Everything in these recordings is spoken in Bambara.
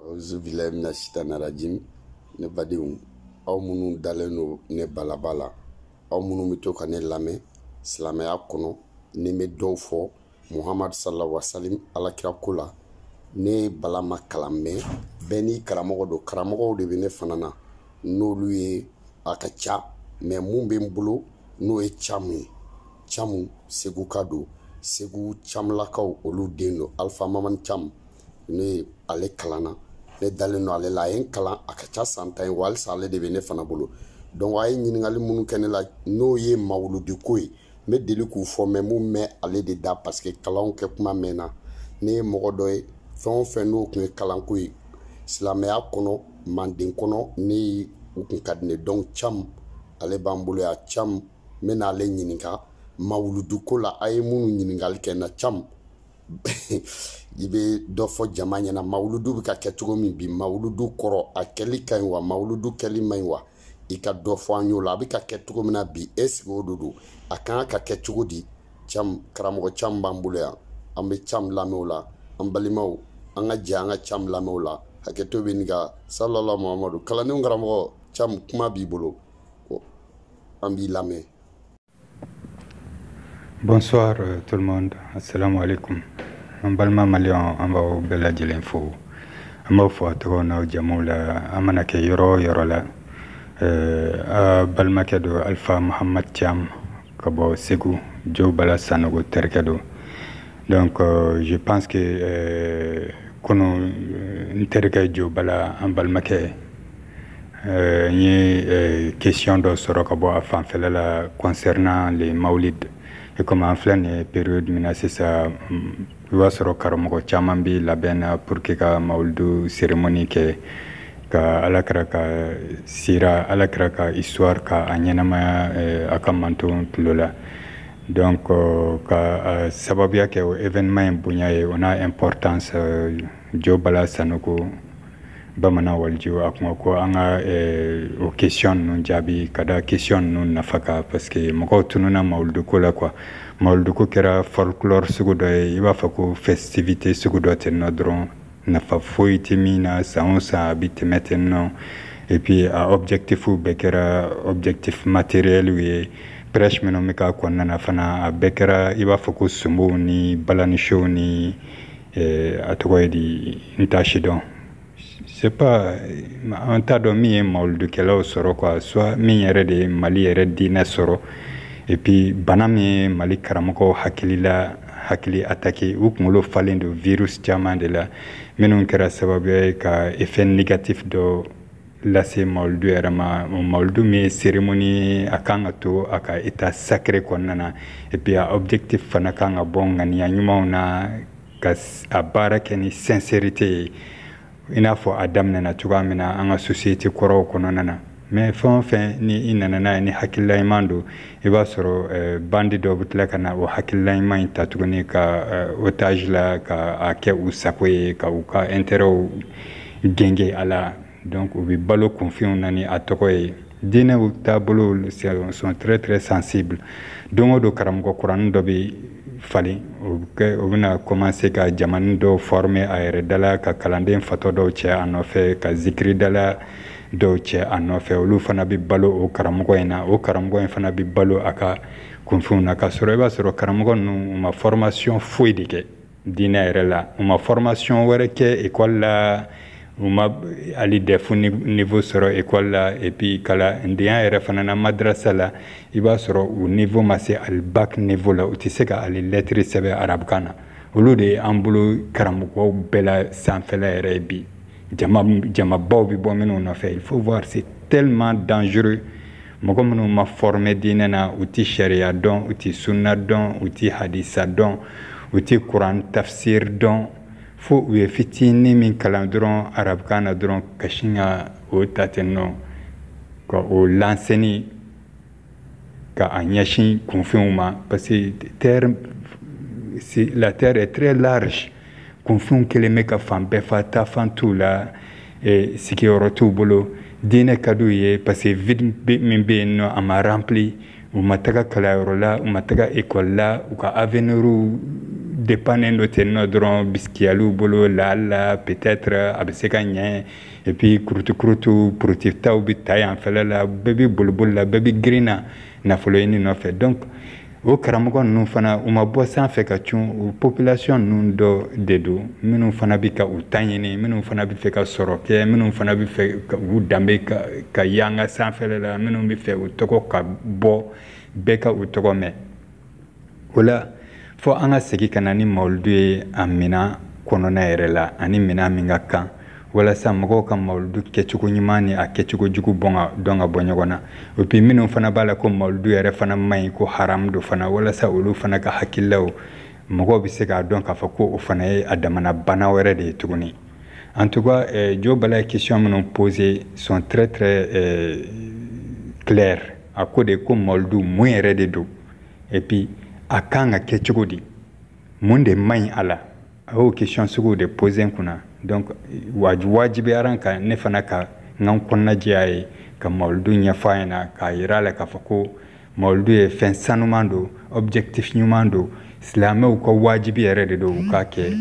Auzubillahi mina shaitanir rajim. Ne badenw aw minnu dalen no ne balaba la aw minnu bɛ to ka ne lamɛn silamɛya kɔnɔ ne bɛ dɔw fɔ Muhamadu sallallahu alaihi wasallam alakira ko la ne bala ma kalan mɛn bɛɛ ni karamɔgɔ don karamɔgɔw de bɛ ne fana na n'olu ye a ka ca mais mun bɛ n bolo n'o ye Camu ye Camu Segu ka don Segu Camulakaw olu den don Alpha Mamani Camu ne ale kalanna ne dalen no ale la a ye n kalan a ka ca san 10 wa halisa ale de bɛ ne fana bolo donc a ye ɲininkali minnu kɛ ne la n'o ye mawuludi ko ye n bɛ deli k'u fɔ mais mun mɛn ale de da parce que kalanw kɛ kuma mɛnna ne ye mɔgɔ dɔ ye fɛn o fɛn n'o tun ye kalanko ye silamɛya kɔnɔ Manden kɔnɔ ne u kun ka di ne donc Camu ale b'an bolo yan Camu n bɛ n'ale ɲininka mawuludu ko la a ye minnu ɲininkali kɛ n na Camu i bɛ dɔ fɔ jama ɲɛna mawuludu bɛ ka kɛ cogo min bi mawuludu kɔrɔ a kɛli ka ɲi wa mawuludu kɛli man ɲi wa i ka dɔ fɔ an y'o la a bɛ ka kɛ cogo min na bi est-ce que o de don a kan ka kɛ cogo di Camu karamɔgɔ Camu b'an bolo yan an bɛ Camu lamɛn o la an balimaw an ka jɛ an ka Camu lamɛn o la hakɛto bɛ nin kan sallallahu Muhamadu kalandenw karamɔgɔ Camu kuma b'i bolo an b'i lamɛn. Bonsoir tout le monde, assalamu alaikum. An balima maliyɛnw an b'aw bɛɛ lajɛlen fo an b'aw fɔ a tɔgɔ n'aw jamuw la an mana kɛ yɔrɔ o yɔrɔ la a balimakɛ don Alpha Muhamadu Camu ka bɔ Segu Jo Bala Sanogo terikɛ don donc je pense que kunu n terikɛ Jo Bala an balimakɛ n ye question dɔ sɔrɔ ka bɔ a fanfɛla la concernant les mawlid et comme en pleine période mina sisan i b'a sɔrɔ karamɔgɔ caman bi labɛn na pour que ka mawulidu cérémonie kɛ ka alakira ka sira alakira ka histoire ka a ɲɛnamaya a ka manton tulo la donc ka sababuya kɛ o événement in bonya ye o n'a importance Jo Bala Sanogo bamanan walijo a kuma ko an ka o question ninnu jaabi ka da question ninnu nafa kan parce que mɔgɔw tununa mawulidu ko la quoi mawulidu ko kɛra folklore sugu dɔ ye i b'a fɔ ko festivité sugu dɔ ten nɔ dɔrɔn nafa foyi tɛ min na san o san a bɛ tɛmɛ ten nɔ et puis a objectifu bɛɛ kɛra objectif matériel ye prêche minnu bɛ k'a kɔnɔna na fana a bɛɛ kɛra i b'a fɔ ko sumbuw ni balanisew ni a tɔgɔ ye di n t'a si dɔn c'est pas an t'a dɔn min ye mawuludukɛlaw sɔrɔ quoi soit min yɛrɛ de ye Mali yɛrɛ diinɛ sɔrɔ et puis bana min ye Mali karamɔgɔw hakili attaqué u kunkolo falen don virus caman de la minnu kɛra sababuya ye ka effet négatif dɔ lase mawulidu yɛrɛ ma mawulidu min ye cérémonie a kan ka to a ka état sacré kɔnɔna na et puis a objectif fana kan ka bɔ ŋaniya ɲumanw na ka a baara kɛ ni sincérité ye i n'a fɔ a daminɛna cogoya min na an ka société kɔrɔw kɔnɔna na mais fɛn o fɛn ni i nana n'a ye ni hakilila ɲuman don i b'a sɔrɔ bandi dɔw bɛ tila ka na o hakilila ɲuman in ta tuguni ka otage la ka a kɛ u sago ye ka u ka intérêtw genge a la donc u bɛ balo kunfinw na ni a tɔgɔ ye diinɛw taabolo sont très très sensibles don o don karamɔgɔ kuranin dɔ bɛ falen o bɛna commencer ka jamana dɔw former a yɛrɛ dala ka kalanden fatɔ dɔw cɛ a nɔfɛ ka zikiridala dɔw cɛ a nɔfɛ olu fana bɛ balo o karamɔgɔ in na o karamɔgɔ in fana bɛ balo a ka kunfinw na ka sɔrɔ i b'a sɔrɔ karamɔgɔ ninnu u ma formation foyi de kɛ diinɛ yɛrɛ la u ma formation wɛrɛ kɛ école la u ma hali DEF niveau sɔrɔ école la et puis kalandenya yɛrɛ fana na madrasa la i b'a sɔrɔ u niveau ma se hali bac niveau la u tɛ se ka hali lettre sɛbɛn arabukan na olu de ye an bolo karamɔgɔw bɛɛ la sanfɛla yɛrɛ ye bi jamabaw bɛ bɔ minnu nɔfɛ il faut voir c'est tellement dangereux mɔgɔ minnu ma formé diinɛ na u tɛ sariya dɔn u tɛ sunna dɔn u tɛ hadisa dɔn u tɛ kuran tafsir dɔn fo u ye fitinin min kalan dɔrɔn arabukan na dɔrɔn ka sin ka o ta ten nɔ ka o lanseni ka a ɲɛsin kunfinw ma parce que la terre est très large kunfinw kelen bɛ ka fan bɛɛ fa taafan t'u la sigiyɔrɔ t'u bolo diinɛ ka d'u ye parce que vide min bɛ yen nɔ a ma rempli u ma taga kalanyɔrɔ la u ma taga école la u ka avenir dépendant de tenir dron bisquialou bolo la peut-être absekanya et puis krutu productif taw bi tay en fait la baby bulbul la baby grina na folo ni no fait donc o karamogo nu fana uma bo san fe ka tun population nu do dedo minu fana bi ka utanyini minu fana bi fe ka soroke minu fana bi fe ka udambe ka yanga san fe la minu bi fe utoko ka bo beka utoko me wala fo anga segi kana ni mauldu amina konona erela ani mina minga kan wala sa mago kan mauldu kechugo nyimani a kechugo jugu bonga donga bonyogona opi minu fana bala ko mauldu ere fana mai ko haram do fana wala sa ulu fana ka hakilaw mago bi se ga don ka fa ko o fana e adamana bana were de tuguni en tout cas jo bala question minu poser sont très claires à code ko mauldu mu ere de do et puis akanga kechugo di monde mai ala o question sugo de poser kuna donc wajibi aranka ne fana ka ngan konna jiyaye ka mauldu nya faina ka yirala ka fako mauldu e fen sanumando objectif nyumando islamu ko wajibi yare do ka ke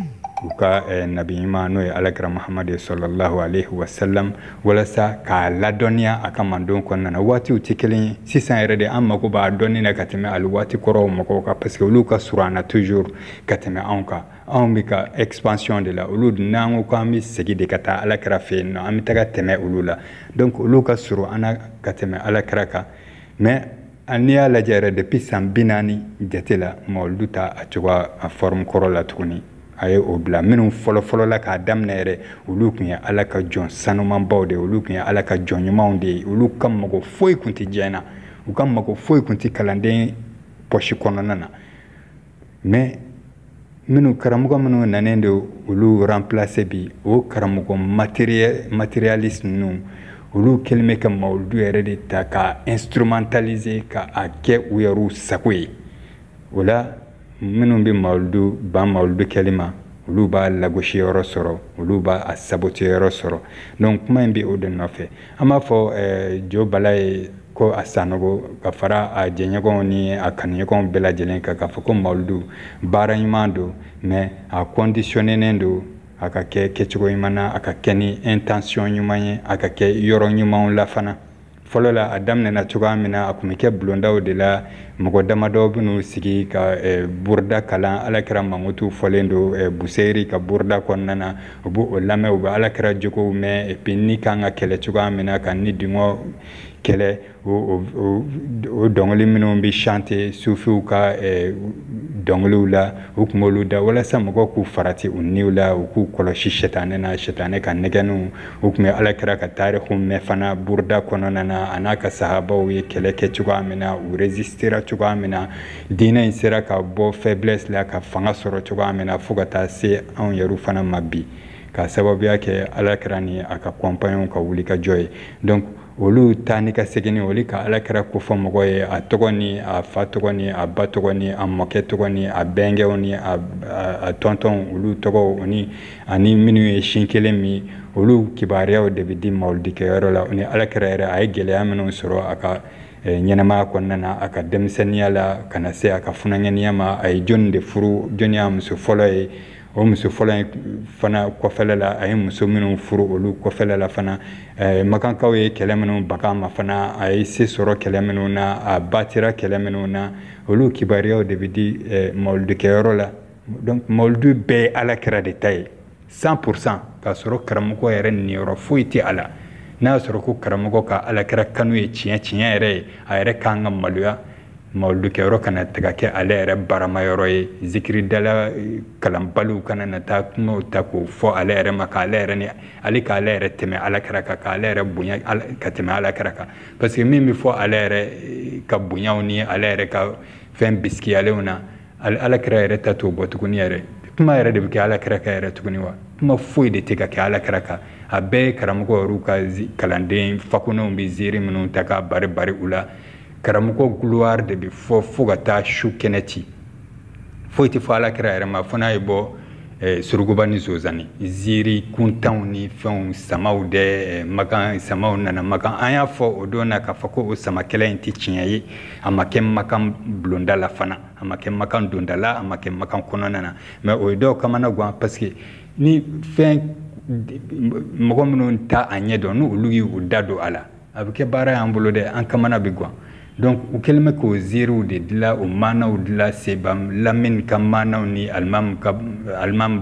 ka nabi imanu alakra muhammad sallallahu alaihi wasallam wala sa ka la donia akamando konna na wati utikeli 600 yare de amma ko ba donni na kateme alwati koro mako ka parce que luka surana toujours kateme anka ambika expansion de la ulud nango ko ami segi de kata alakra fe no ami taga teme ulula donc luka suru ana kateme alakra ka mais ania la jere depuis sambinani jetela molduta atwa a forme korola tukuni aye obla minu folo la ka damnere ulukun ya alaka jon sanuman bawde ulukun ya alaka jon yumande ulukam mago foy kunti jena ukam mago foy kunti kalande poshi kononana mais minu karamugo minu nanende ulu remplacer bi o karamugo matérialiste nu ulu kelme ka mauldu erede ta ka instrumentaliser ka ake uyaru sakwe wala minu bi mauldu ba mauldu kelima ulu ba lagoshi yoro soro ulu ba asabote yoro soro donc kuma mbi o de nofe ama fo jo balay ko asanogo ka fara a jenyago ni akanyago bela jelen ka foko mauldu baranyimando mais a conditionner nendo aka ke kechugo imana aka keni intention nyumanye aka ke yoro nyuma la fana folo la adam ne na chuga mina akumike blonda o de la mogo damado bunu sigi ka burda kala alakra mangutu folendo buseri ka burda konnana bu lame o alakra joko me epini kanga kele chuga mina kan ni dingo kele o dongli minu bi chanter sufu ka donglu la ukmolu da wala samogo ku farati uniula ku koloshi shetane na shetane kan negenu ukme alakra ka tarikhu me fana burda konona anaka sahaba wi kele ke chuga mina u resistera chuga mina dina insera ka bo faiblesse la ka fanga soro chuga mina fugata se an yaru fana mabbi ka sababu yake alakra ni aka compagnon ka wulika joy donc olu tani ka segini oli ka alakra ko fo mogoye a togoni a fa togoni a ba togoni a moke togoni a benge oni a tonton olu togo oni ani minu e shinkele mi olu kibariya de bidi mauldi ke yorola oni alakra era ay gele ameno soro aka nyenama konnana aka demseniya la kana se aka funangeniya ma ay jonde furu jonya musu foloy o muso fola fana ko felala ay muso minu furu olu ko felala fana makankaw ye kelemenu bakama fana ay se soro kelemenu na a batira kelemenu na olu kibariya de bidi moldu kerola donc moldu be ala kra détail 100% ka soro karamuko yere ni ro fuiti ala na soro ko karamuko ka ala kra kanu ye chinya yere ayre kanga maluya mauldu kero kana tagake alere barama yoro ye zikri dala kalambalu kana nata kuma tako fo alere makalere ni alika alere teme alakra ka alere bunya ka teme alakra ka parce que mimi fo alere ka bunya ni alere ka fem biski alewna alakra ere tatu botukuni ere kuma ere de bi alakra ka ere tukuni wa kuma fo de tika ka alakra ka abe karamugo ruka kalande fakuno bi ziri minu taka bari ula karamuko gloire de bi fo gata shu keneti fo ti fala kra ma fona ibo suruguba ni zozani ziri kuntanw ni fɛnw samaw de makan samaw nana makan an y'a fɔ o don na k'a fɔ ko o sama kɛlɛ in tɛ tiɲɛ ye a ma kɛ makan bulonda la fana a ma kɛ makan donda la a ma kɛ makan kɔnɔna na mais o ye dɔw kamana gan parce que ni fɛn mɔgɔ minnu ta a ɲɛ dɔn n'olu y'u da don a la a bɛ kɛ baara y'an bolo dɛ an kamana bɛ gan donc u kɛlen bɛ k'o ziiriw de dilan o maanaw dilan sebam lamini ka maanaw ni alimamu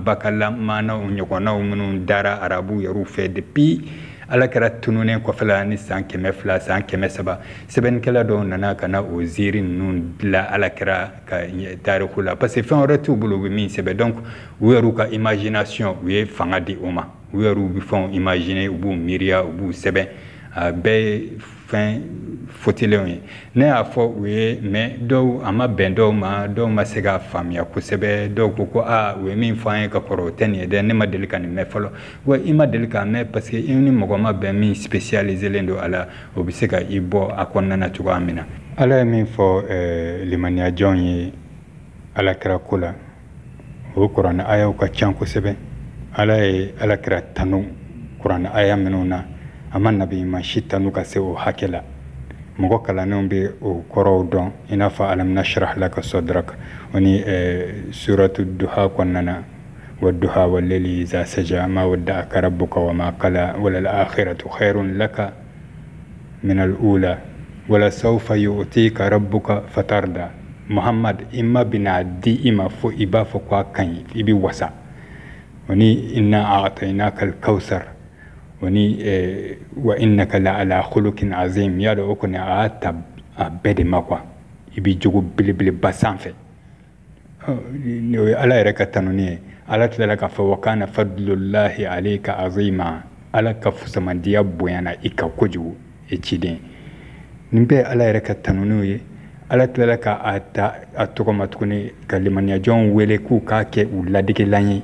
ba ka maanaw ɲɔgɔnnaw minnu dara arabu yɛrɛw fɛ depuis ala kɛra tununen kɔfɛla ni san 200 san 300 sɛbɛnnikɛla dɔw nana ka na o ziiri ninnu dilan ala kɛra ka tariku la parce que fɛn wɛrɛ t'u bolo u bɛ min sɛbɛn donc u yɛrɛw ka imagination u ye fanga di o ma u yɛrɛw bɛ fɛnw imaginer u b'u miiriya u b'u sɛbɛn a bɛɛ ye fɛn fotilenw ye ne y'a fɔ u ye mais dɔw a ma bɛn dɔw ma se k'a faamuya kosɛbɛ dɔw ko ko u ye min fɔ an ye ka kɔrɔ o tɛ nin ye dɛ ne ma deli ka nin mɛn fɔlɔ wa i ma deli k'a mɛn parce que i ni mɔgɔ ma bɛn min spécialiselen don a la o bɛ se ka i bɔ a kɔnɔna na cogoya min na ala ye min fɔ limaniya jɔnw ye ala kira ko la o kuranɛ ayaw ka can kosɛbɛ ala ye ala kira tanu kuranɛ aya minnu na a ma nabi ɲuman si tanu ka se o hakɛ la mɔgɔ kalannenw bɛ o kɔrɔw dɔn i n'a fɔ alam nashrah laka sadrak o ni suratu duha kɔnɔna na والضحى والليل إذا سجى ما ودعك ربك وما قلى وللآخرة خير لك من الأولى ولسوف يؤتيك ربك فترضى محمد إما بنادي إما فو إبا فقوا كان إبي وسع وني إنا أعطيناك الكوثر وني وإنك لعلى خلق عظيم يا لو كنا أتب أبد مقوا إبي جوجو بلي بلي بسانفه على ركعتنوني على تلك فوكان فضل الله عليك عظيما على كفسمان ديابو يانا إكا كوجو إتشيدين نبي على ركعتنوني على تلك أتوكما تكوني كلمة جون ولكو كاكي ولادك لاني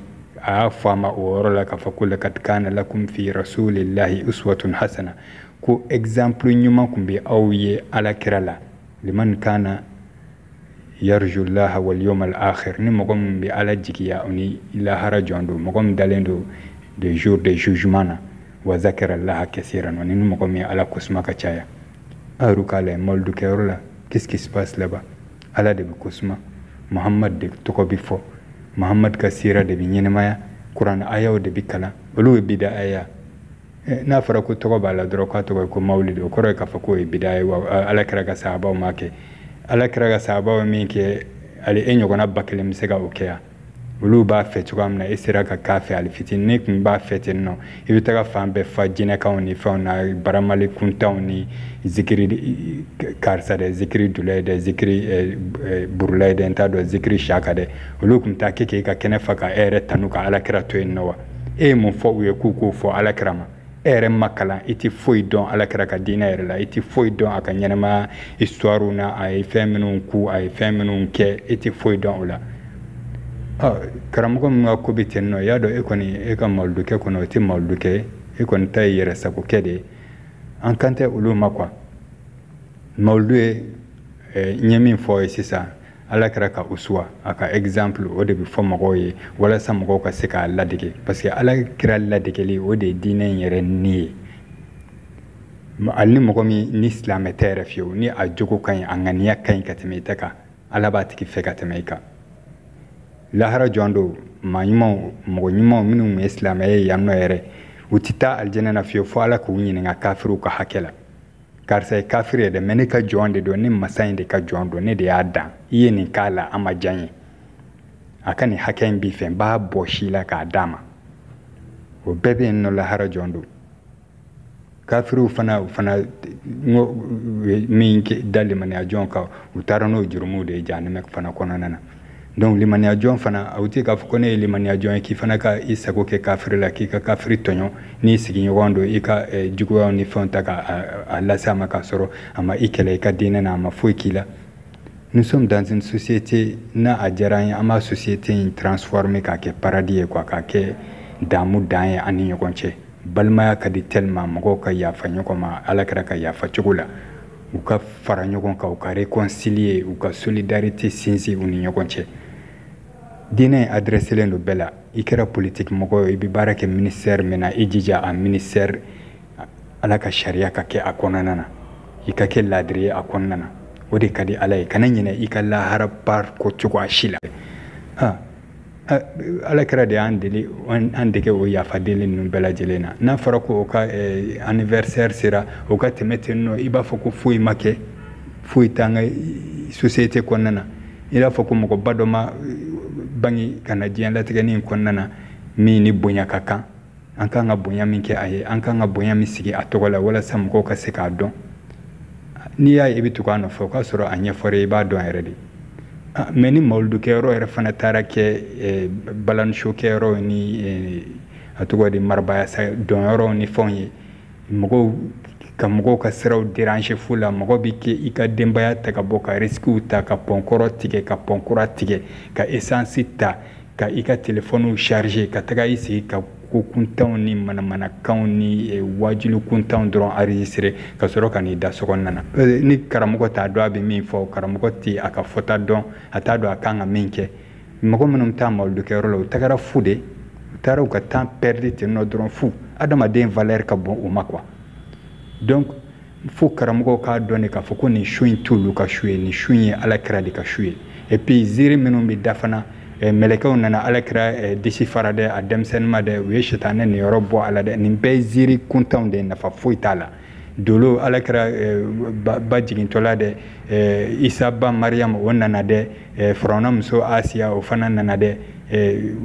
فما أورلك فقل لقد كان لكم في رسول الله أسوة حسنة كو إكزامبل نيومانكم بي أوي على كرالا لمن كان يرجو الله واليوم الآخر نمقوم بي على جيكيا أني إلا هرجوندو مقوم دالندو دي جور دي جوجمانا وذكر الله كثيرا ونمقوم على كسما كتايا أروكالي مولدو كيرولا qu'est-ce qui se passe là-bas ala de kosma muhammad de toko bifo muhammad kasira de binyenema quran ayaw de bikala olu bida aya na fara ko toko bala dro ko to ko maulid o ko ka fa ko bida wa ala kira ga sahaba ma ke ala kira ga sahaba mi ke ali enyo kona bakele misega okeya olu ba fe to amna isira ka kafe ali fitin ne kun ba fete no ibita ka fa be fa jina ka oni fa na baramali kunta oni zikiri karsa de zikiri dulay de zikiri burlay de enta do zikiri shaka de olu kun ta keke ka kene fa ka ere tanuka ala kira to enno mo fo we ku fo ala kira ma ere makala iti foi don ala kira ka dina ere la iti foi don aka nyanama histoire na ay feminun ku ay feminun ke iti foi don la karamogo mga ko bitenno yado ekoni eka malduke kono ti malduke ekoni tay yere sako kede an kante uluma kwa maulue nyemi fo sisa ala kira ka uswa aka exemple o de bi fo magoye wala sa mago ka seka ladike parce que ala kira ladike li o de dinen yere ni alni mago mi ni islam tere fiyo ni ajogo kan anganiya kan ka temetaka ala ba tiki fe ka temeka lahara jondo mayimo mo nyimo minu islam e yamno ere utita aljana na fiyo fo ala ko nyini nga kafiru ka hakela karsa kafire de menika jonde do ni masainde ka jondo ne de ada iye ni kala ama janye akani haken bi fen ba boshila ka dama o bebe no lahara jondo kafiru fana min ke dali mani ajon ka utarano jurumu de janeme fana konana donc limani ajon fana awti ka fukone limani ajon ki fana ka isako ke kafir la ki ka kafir tonyo ni sigi nyondo ika jugo ni fonta ka Allah sama ka soro ama ikele ka dina na ma fuikila nous sommes dans une société na ajaran ama société transformée ka ke paradis quoi ka ke damu dan ya ani nyokonche balma ka di tellement mako ka ya fanyo ko ma alakra ka ya fa chugula u ka fara nyokon ka u ka réconcilier u ka solidarité sinsi uni nyokonche diinɛ adressé len do bɛɛ la i kɛra politique mɔgɔ ye i bɛ baara kɛ ministère min na i jija a ministère ala ka sariya ka kɛ a kɔnɔna na i ka kɛ laadiri ye a kɔnɔna na o de ka di ala ye kana ɲinɛ i ka lahara par ko cogo a si la ala kɛra de y'an deli an dege o yafadeli ninnu bɛɛ lajɛlen na n'a fɔra ko o ka anniversaire sera o ka tɛmɛ ten nɔ i b'a fɔ ko foyi ma kɛ foyi t'an ka société kɔnɔna na i b'a fɔ ko mɔgɔba dɔ ma bange ka na diɲɛlatigɛnin in kɔnɔna na min ni bonya ka kan an kan ka bonya min kɛ a ye an kan ka bonya min sigi a tɔgɔ la walasa mɔgɔw ka se k'a dɔn n'i y'a ye i bɛ tugu a nɔfɛ o k'a sɔrɔ a ɲɛfɔra i b'a dɔn yɛrɛ de mais ni mawuludukɛyɔrɔ yɛrɛ fana taara kɛ balanisokɛyɔrɔ ni a tɔgɔ de marabaya dɔnyɔrɔ ni fɛnw ye mɔgɔw ka siraw déranger fu la mɔgɔ bɛ kɛ i ka denbaya ta ka bɔ ka risques ta ka pɔnkɔrɔ tigɛ ka pɔnkura tigɛ ka essence ta ka i ka téléphone charger ka taga i sigi ka ko kuntanw ni manamanakanw ni wajulu kuntanw dɔrɔn enregistré ka sɔrɔ ka n'i da sokɔnɔna na ni karamɔgɔ t'a dɔn a bɛ min fɔ karamɔgɔ tɛ a ka fɔta dɔn a t'a dɔn a kan ka min kɛ mɔgɔ minnu taa mawuludukɛyɔrɔ la u tagara fu de u taara u ka temps perdu ten nɔ dɔrɔn fu adamaden valeur ka bon u ma quoi donc fo karamɔgɔw k'a dɔn de k'a fɔ ko nin su in t'olu ka su ye nin su in ye ala kira de ka su ye et puis ziiri minnu bɛ da fana mɛlɛkɛw nana ala kira disi fara dɛ a denmisɛnnin ma dɛ u ye sitanɛ nin yɔrɔ bɔ a la dɛ nin bɛɛ ye ziiri kuntanw de nafa foyi t'a la dolo ala kira ba jigintɔla dɛ isa ba mariam o nana dɛ firawuna muso asiya o fana nana dɛ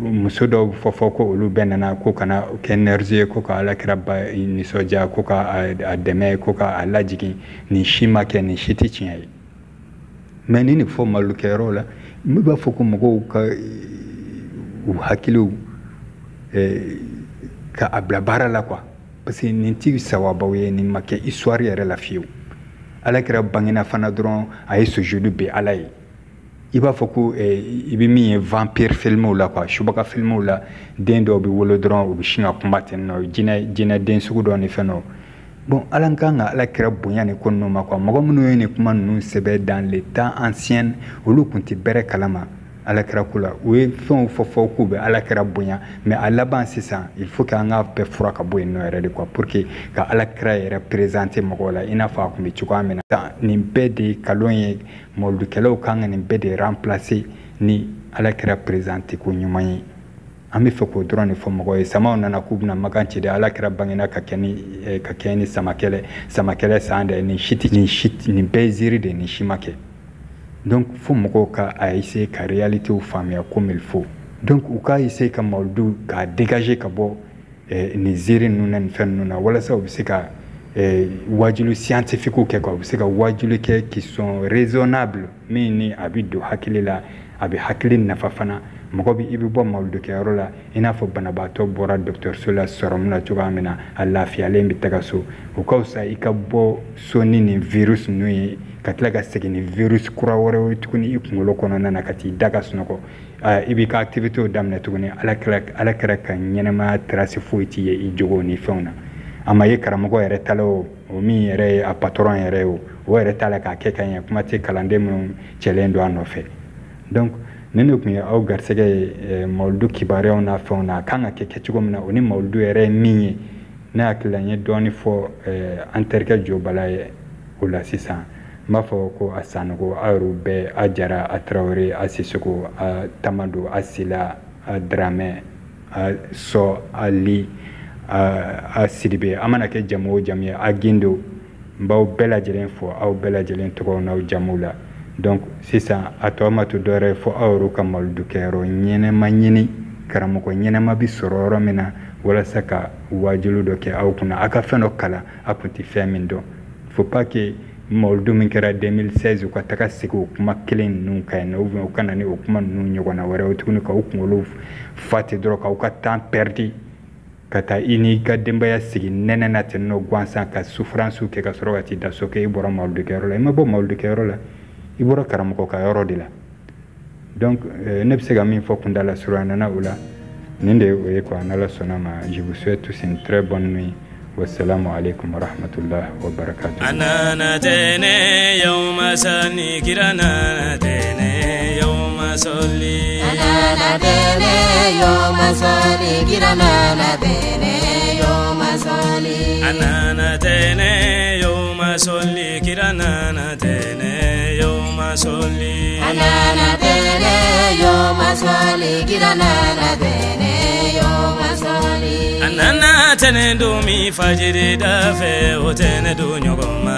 muso dɔw fɔ ko olu bɛɛ nana ko kana kɛ nerveux ye ko ka ala kira ba nisɔndiya ko ka a dɛmɛ ko ka a lajigin nin si ma kɛ nin si tɛ tiɲɛ ye mais ni nin fɔ malukɛyɔrɔ la n b'a fɔ ko mɔgɔw ka u hakiliw ka a bila baara la quoi parce que nin ti sawabaw ye nin ma kɛ histoire yɛrɛ la fiyewu ala kɛra bangena fana dɔrɔn a ye sujudi bɛ ala ye i b'a fɔ ko i bɛ min ye vampire filmw la quoi subaga filmw la den dɔw bɛ wolo dɔrɔn u bɛ sin ka kuma ten nɔ jinɛ den sugu dɔ ni fɛn dɔ bon ala kan ka ala kɛra bonya ni ko ninnu ma quoi mɔgɔ minnu ye nin kuma ninnu sɛbɛn dans les temps anciens olu tun tɛ bɛrɛ kalama ala kɛra ko la u ye fɛnw fɔ k'u bɛ ala kɛra bonya mais a laban sisan il faut que an k'a bɛɛ fura ka bɔ yen nɔ yɛrɛ de quoi pour que ka ala kɛra yɛrɛ présenter mɔgɔw la i n'a fɔ a tun bɛ cogoya min na nin bɛɛ de kalon ye mawuludukɛlaw kan ka nin bɛɛ de remplacer ni ala kɛra présenter ko ɲuman ye an bɛ fɛ k'o dɔrɔn de fɔ mɔgɔw ye samaw nana k'u bɛna makan ci dɛ ala kɛra bangena ka kɛ ni samakɛlɛ san dɛ nin bɛɛ ye ziiri de nin si ma kɛ donc fo mɔgɔw ka a essayer ka réalitéw faamuya comme il faut donc u ka essayer ka mawuludu k'a dégager ka bɔ nin ziiri ninnu na nin fɛn ninnu na walasa u bɛ se ka wajulu scientifique kɛ quoi u bɛ se ka wajulu kɛ qui sont raisonnables min ni a bɛ don hakili la a bɛ hakili nafa fana mɔgɔ bɛ i bɛ bɔ mawuludukɛyɔrɔ la i n'a fɔ banabaatɔ bɔra dɔgɔtɔrɔso la sɔrɔmu la cogoya min na a lafiyalen bɛ taga so o ka fisa i ka bɔ so ni nin virus ninnu ye ka tila ka segin ni virus kura wɛrɛ ye tuguni i kunkolo kɔnɔna na ka t'i da ka sunɔgɔ i b'i ka activitéw daminɛ tuguni ala kɛra ka ɲɛnɛmaya trace foyi t'i ye i jogo ni fɛnw na a ma ye karamɔgɔ yɛrɛ ta la o min yɛrɛ ye a patron yɛrɛ ye o yɛrɛ t'a la k'a kɛ ka ɲɛ kuma tɛ kalanden minnu cɛlen don a nɔfɛ donc ne tun ye aw garisɛgɛ ye mawuludu kibaruyaw n'a fɛnw na a kan ka kɛ cogo min na o ni mawuludu yɛrɛ ye min ye ne hakili la n ye dɔɔni fɔ an terikɛ jobala ye o la sisan n b'a fɔ ko a sanogo a yɛrɛw bɛɛ a jara a tarawele a sisoko a tamado a sila a daramɛ a sɔ a li a sidibe a mana kɛ jamu o jamu ye a gindo n b'aw bɛɛ lajɛlen fɔ aw bɛɛ lajɛlen tɔgɔ n'aw jamuw la donc sisan a tɔ ma to dɔwɛrɛ ye fo aw yɛrɛw ka mawuludukɛyɔrɔ ɲɛnɛma ɲini karamɔgɔ ɲɛnɛma bi sɔrɔ yɔrɔ min na walasa ka wajulu dɔ kɛ aw kunna a ka fɛn dɔ kalan a tun tɛ fɛn min dɔn faut pas que mawuludu min kɛra 2016 u ka taga segin o kuma kelen ninnu ka yen nɔ ou bien u ka na ni o kuma ninnu ɲɔgɔnna wɛrɛ ye tuguni k'aw kunkolo fa ten dɔrɔn k'aw ka temps perdu ka taa i n'i ka denbaya sigi nɛnɛ na ten nɔ gansan ka souffrance kɛ ka sɔrɔ ka t'i da so kɛ i bɔra mawuludukɛyɔrɔ la i ma bɔ mawuludukɛyɔrɔ la i bɔra karamɔgɔ ka yɔrɔ de la donc ne bɛ se ka min fɔ kundala surunya nana o la nin de o ye quoi n'ala sɔnna ma je vous souhaite tous une très bonne nuit wassalamu alaikum warahmatullahi wabarakatuh anana tene yawma sani kirana tene yawma masoli Anana tene yo masoli kiranana tene yo masoli Anana tene yo masoli kiranana tene yo masoli Anana tene yo masoli kiranana tene yo masoli Anana tene do mi fajiri dafe o tene do nyogoma